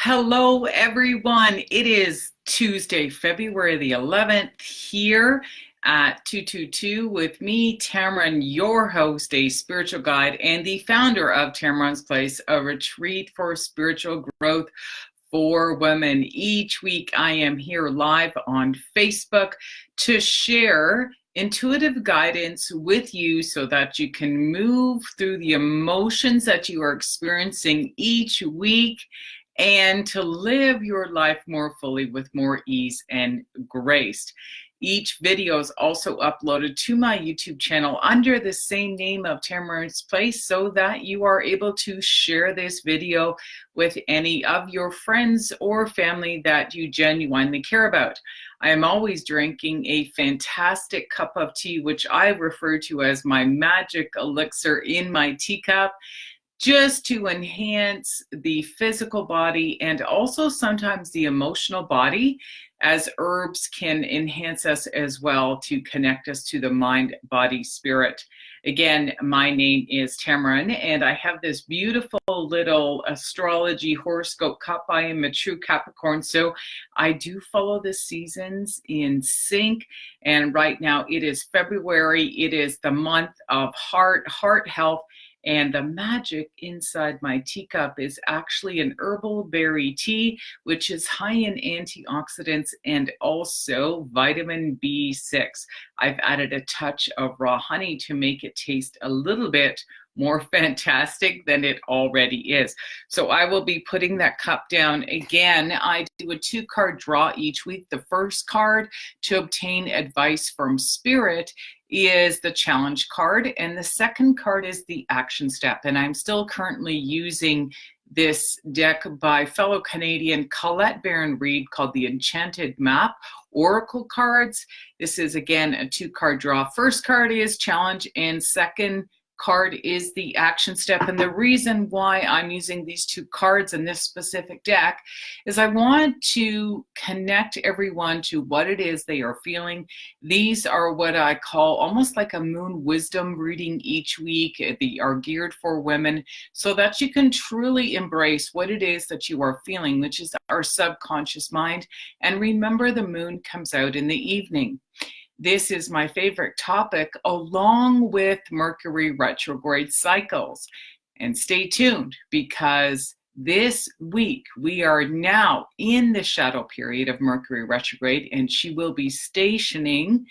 Hello, everyone. It is Tuesday, February the 11th, here at 222 with me, Tammeron, your host, a spiritual guide, and the founder of Tammeron's Place, a retreat for spiritual growth for women. Each week, I am here live on Facebook to share intuitive guidance with you so that you can move through the emotions that you are experiencing each week and to live your life more fully with more ease and grace. Each video is also uploaded to my YouTube channel under the same name of Tammeron's Place so that you are able to share this video with any of your friends or family that you genuinely care about. I am always drinking a fantastic cup of tea, which I refer to as my magic elixir in my teacup, just to enhance the physical body and also sometimes the emotional body, as herbs can enhance us as well to connect us to the mind, body, spirit. Again, my name is Tammeron, and I have this beautiful little astrology horoscope cup. I am a true Capricorn, so I do follow the seasons in sync. And right now it is February. It is the month of heart health. And the magic inside my teacup is actually an herbal berry tea, which is high in antioxidants and also vitamin B6. I've added a touch of raw honey to make it taste a little bit more fantastic than it already is. So I will be putting that cup down. Again, I do a 2-card draw each week. The first card to obtain advice from Spirit is the challenge card, and the second card is the action step. And I'm still currently using this deck by fellow Canadian Colette Baron-Reid called the Enchanted Map Oracle cards. This is again a 2-card draw. First card is challenge and second card is the action step. And the reason why I'm using these 2 cards in this specific deck is I want to connect everyone to what it is they are feeling. These are what I call almost like a moon wisdom reading each week. They are geared for women so that you can truly embrace what it is that you are feeling, which is our subconscious mind. And remember, the moon comes out in the evening. This is my favorite topic, along with Mercury retrograde cycles. And stay tuned, because this week we are now in the shadow period of Mercury retrograde, and she will be stationing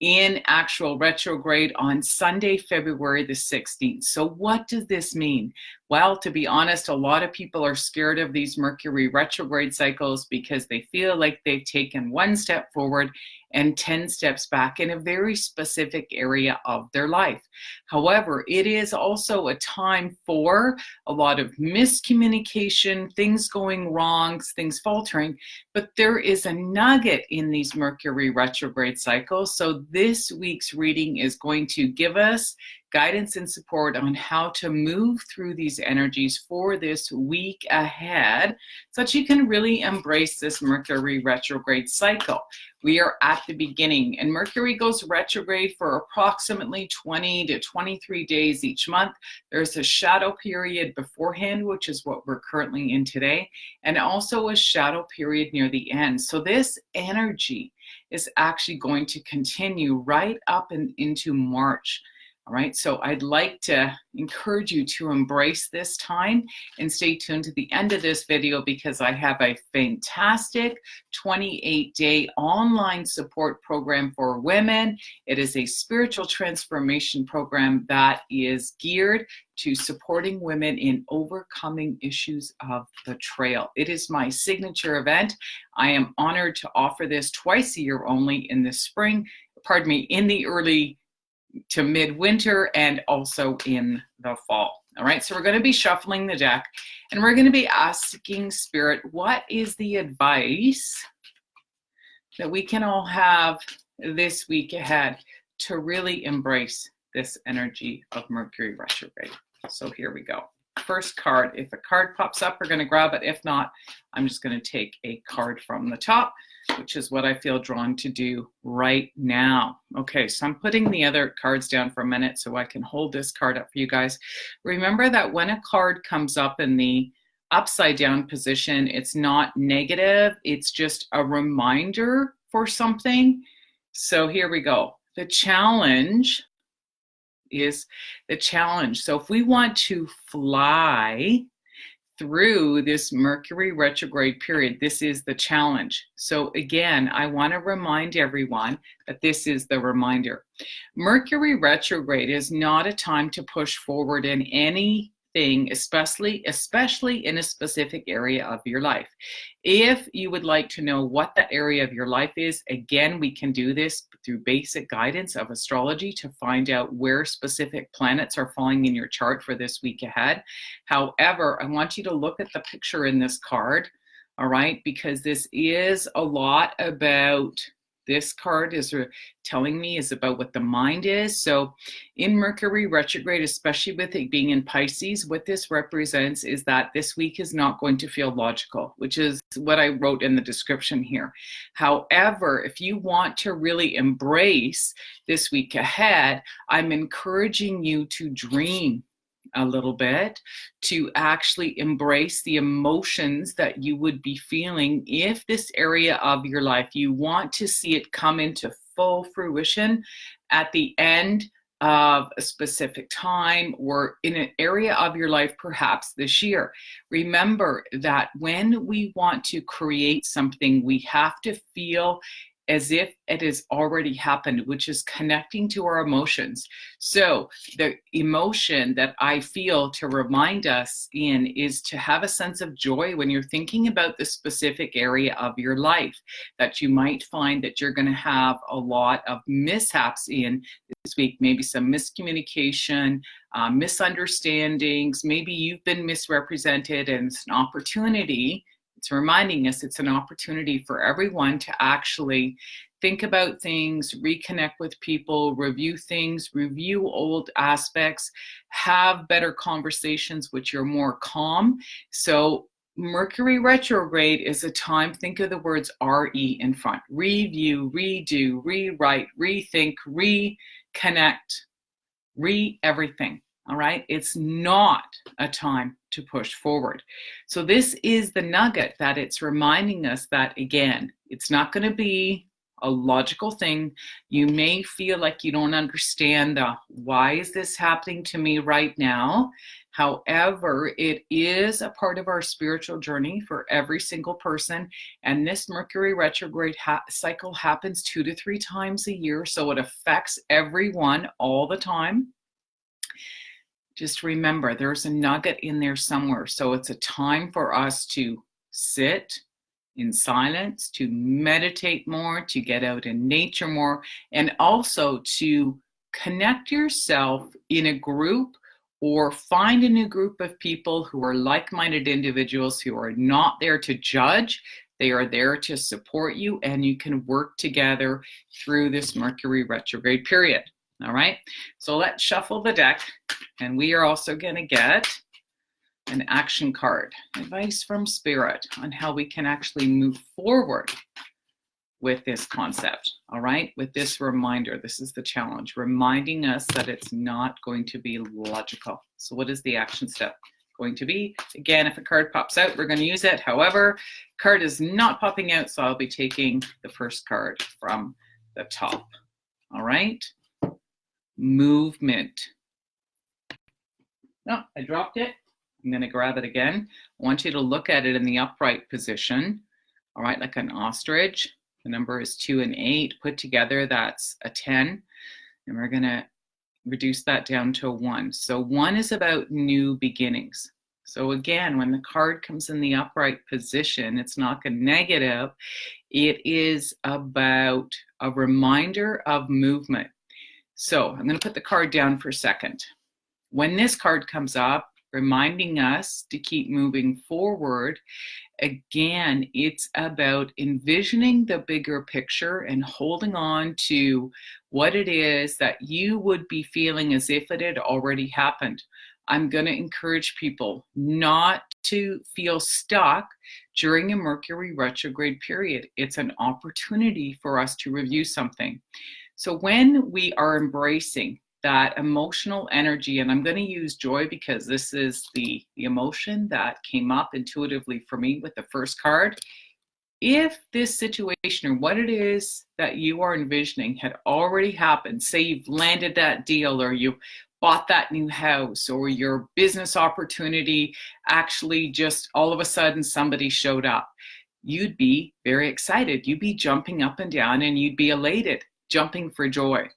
in actual retrograde on Sunday, February the 16th. So what does this mean? Well, to be honest, a lot of people are scared of these Mercury retrograde cycles because they feel like they've taken 1 step forward and 10 steps back in a very specific area of their life. However, it is also a time for a lot of miscommunication, things going wrong, things faltering, but there is a nugget in these Mercury retrograde cycles. So this week's reading is going to give us guidance and support on how to move through these energies for this week ahead so that you can really embrace this Mercury retrograde cycle. We are at the beginning, and Mercury goes retrograde for approximately 20 to 23 days each month. There's a shadow period beforehand, which is what we're currently in today, and also a shadow period near the end. So this energy is actually going to continue right up and into March. All right, so I'd like to encourage you to embrace this time and stay tuned to the end of this video, because I have a fantastic 28-day online support program for women. It is a spiritual transformation program that is geared to supporting women in overcoming issues of betrayal. It is my signature event. I am honored to offer this twice a year only, in the spring, in the early to midwinter, and also in the fall. All right, so we're going to be shuffling the deck, and we're going to be asking Spirit, what is the advice that we can all have this week ahead to really embrace this energy of Mercury retrograde? So here we go. First card. If a card pops up, we're going to grab it. If not, I'm just going to take a card from the top, which is what I feel drawn to do right now. Okay, so I'm putting the other cards down for a minute so I can hold this card up for you guys. Remember that when a card comes up in the upside down position. It's not negative. It's just a reminder for something. So here we go. The challenge is the challenge. So if we want to fly through this Mercury retrograde period, this is the challenge. So again, I want to remind everyone that this is the reminder. Mercury retrograde is not a time to push forward in anything, especially in a specific area of your life. If you would like to know what that area of your life is, again, we can do this through basic guidance of astrology to find out where specific planets are falling in your chart for this week ahead. However, I want you to look at the picture in this card, all right, because this is a lot about, this card is telling me is about what the mind is. So in Mercury retrograde, especially with it being in Pisces, what this represents is that this week is not going to feel logical, which is what I wrote in the description here. However, if you want to really embrace this week ahead, I'm encouraging you to dream a little bit, to actually embrace the emotions that you would be feeling if this area of your life, you want to see it come into full fruition at the end of a specific time or in an area of your life perhaps this year. Remember that when we want to create something, we have to feel as if it has already happened, which is connecting to our emotions. So the emotion that I feel to remind us in is to have a sense of joy when you're thinking about the specific area of your life that you might find that you're going to have a lot of mishaps in this week, maybe some miscommunication, misunderstandings, maybe you've been misrepresented, and it's an opportunity. It's reminding us it's an opportunity for everyone to actually think about things, reconnect with people, review things, review old aspects, have better conversations which are more calm. So Mercury retrograde is a time, think of the words RE in front. Review, redo, rewrite, rethink, reconnect, everything. All right, it's not a time to push forward. So this is the nugget that it's reminding us that, again, it's not going to be a logical thing. You may feel like you don't understand why is this happening to me right now. However, it is a part of our spiritual journey for every single person. And this Mercury retrograde cycle happens 2 to 3 times a year. So it affects everyone all the time. Just remember, there's a nugget in there somewhere. So it's a time for us to sit in silence, to meditate more, to get out in nature more, and also to connect yourself in a group or find a new group of people who are like-minded individuals who are not there to judge. They are there to support you, and you can work together through this Mercury retrograde period. All right, so let's shuffle the deck, and we are also going to get an action card, advice from Spirit on how we can actually move forward with this concept. All right, with this reminder, this is the challenge, reminding us that it's not going to be logical. So what is the action step going to be? Again, if a card pops out, we're going to use it. However, card is not popping out, so I'll be taking the first card from the top. All right. Movement. No, I dropped it. I'm going to grab it again. I want you to look at it in the upright position. All right, like an ostrich. The number is 2 and 8. Put together, that's a 10. And we're going to reduce that down to 1. So 1 is about new beginnings. So again, when the card comes in the upright position, it's not a negative. It is about a reminder of movement. So I'm going to put the card down for a second. When this card comes up, reminding us to keep moving forward, again, it's about envisioning the bigger picture and holding on to what it is that you would be feeling as if it had already happened. I'm going to encourage people not to feel stuck during a Mercury retrograde period. It's an opportunity for us to review something. So when we are embracing that emotional energy, and I'm going to use joy because this is the emotion that came up intuitively for me with the first card. If this situation or what it is that you are envisioning had already happened, say you've landed that deal or you bought that new house or your business opportunity actually just all of a sudden somebody showed up, you'd be very excited. You'd be jumping up and down and you'd be elated, jumping for joy.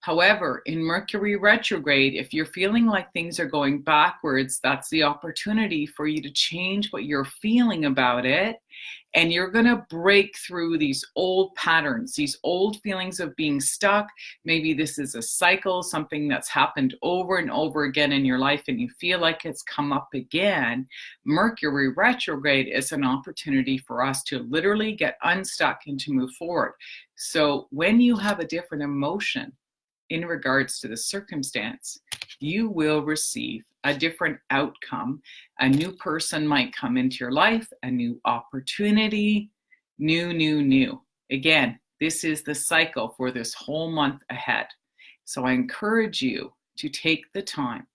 However, in Mercury retrograde, if you're feeling like things are going backwards, that's the opportunity for you to change what you're feeling about it. And you're going to break through these old patterns, these old feelings of being stuck. Maybe this is a cycle, something that's happened over and over again in your life, and you feel like it's come up again. Mercury retrograde is an opportunity for us to literally get unstuck and to move forward. So when you have a different emotion in regards to the circumstance, you will receive a different outcome. A new person might come into your life, a new opportunity, new. Again, this is the cycle for this whole month ahead. So I encourage you to take the time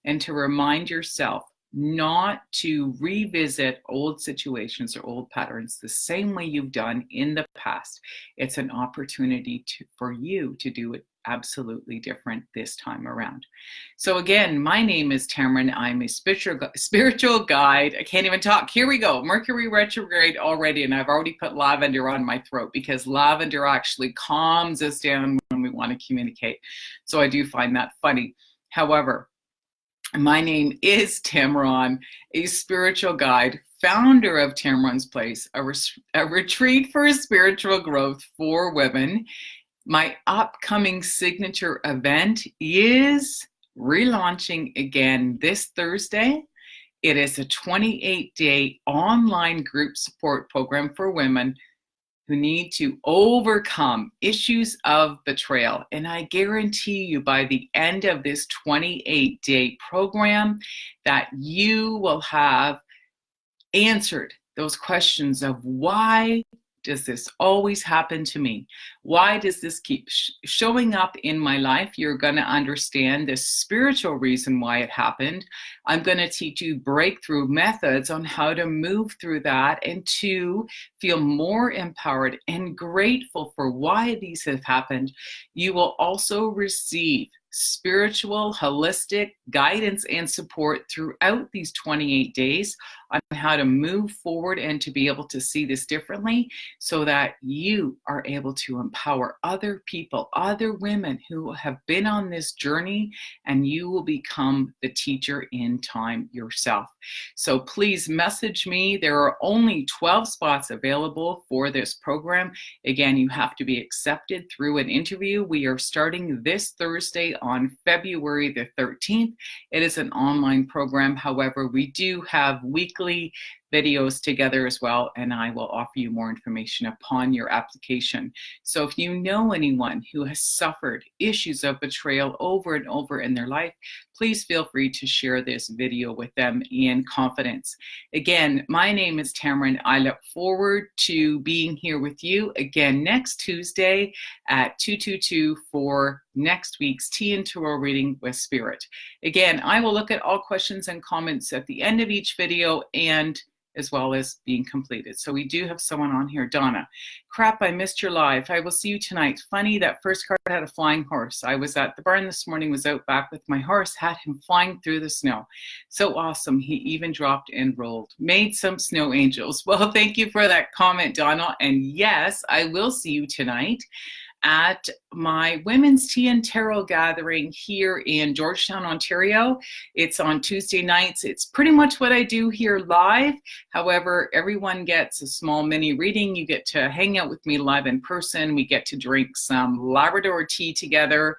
and to remind yourself not to revisit old situations or old patterns the same way you've done in the past. It's an opportunity for you to do it absolutely different this time around. So again, my name is Tammeron. I'm a spiritual guide. I can't even talk. Here we go. Mercury retrograde already, and I've already put lavender on my throat because lavender actually calms us down when we want to communicate. So I do find that funny. However, my name is Tammeron, a spiritual guide, founder of Tammeron's Place, a retreat for spiritual growth for women. My upcoming signature event is relaunching again this Thursday. It is a 28-day online group support program for women who need to overcome issues of betrayal. And I guarantee you by the end of this 28-day program that you will have answered those questions of why does this always happen to me? Why does this keep showing up in my life? You're going to understand the spiritual reason why it happened. I'm going to teach you breakthrough methods on how to move through that and to feel more empowered and grateful for why these have happened. You will also receive spiritual, holistic guidance and support throughout these 28 days on how to move forward and to be able to see this differently so that you are able to empower other people, other women who have been on this journey, and you will become the teacher in time yourself. So please message me. There are only 12 spots available for this program. Again, you have to be accepted through an interview. We are starting this Thursday on February the 13th. It is an online program. However, we do have weekly videos together as well, and I will offer you more information upon your application. So if you know anyone who has suffered issues of betrayal over and over in their life, please feel free to share this video with them in confidence. Again, my name is Tammeron. I look forward to being here with you again next Tuesday at 222 for next week's Tea and Tarot reading with Spirit. Again, I will look at all questions and comments at the end of each video and as well as being completed. So we do have someone on here. Donna, crap, I missed your live. I will see you tonight. Funny, that first card had a flying horse. I was at the barn this morning, was out back with my horse, had him flying through the snow. So awesome. He even dropped and rolled. Made some snow angels. Well, thank you for that comment, Donna. And yes, I will see you tonight at my Women's Tea and Tarot gathering here in Georgetown, Ontario. It's on Tuesday nights. It's pretty much what I do here live. However, everyone gets a small mini reading. You get to hang out with me live in person. We get to drink some Labrador tea together,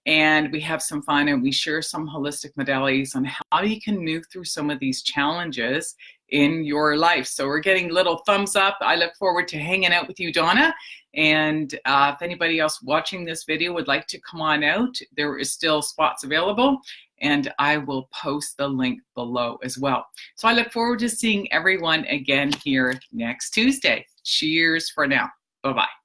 and we have some fun, and we share some holistic modalities on how you can move through some of these challenges in your life. So we're getting little thumbs up. I look forward to hanging out with you, Donna. And if anybody else watching this video would like to come on out, there is still spots available, and I will post the link below as well. So I look forward to seeing everyone again here next Tuesday. Cheers for now. Bye-bye.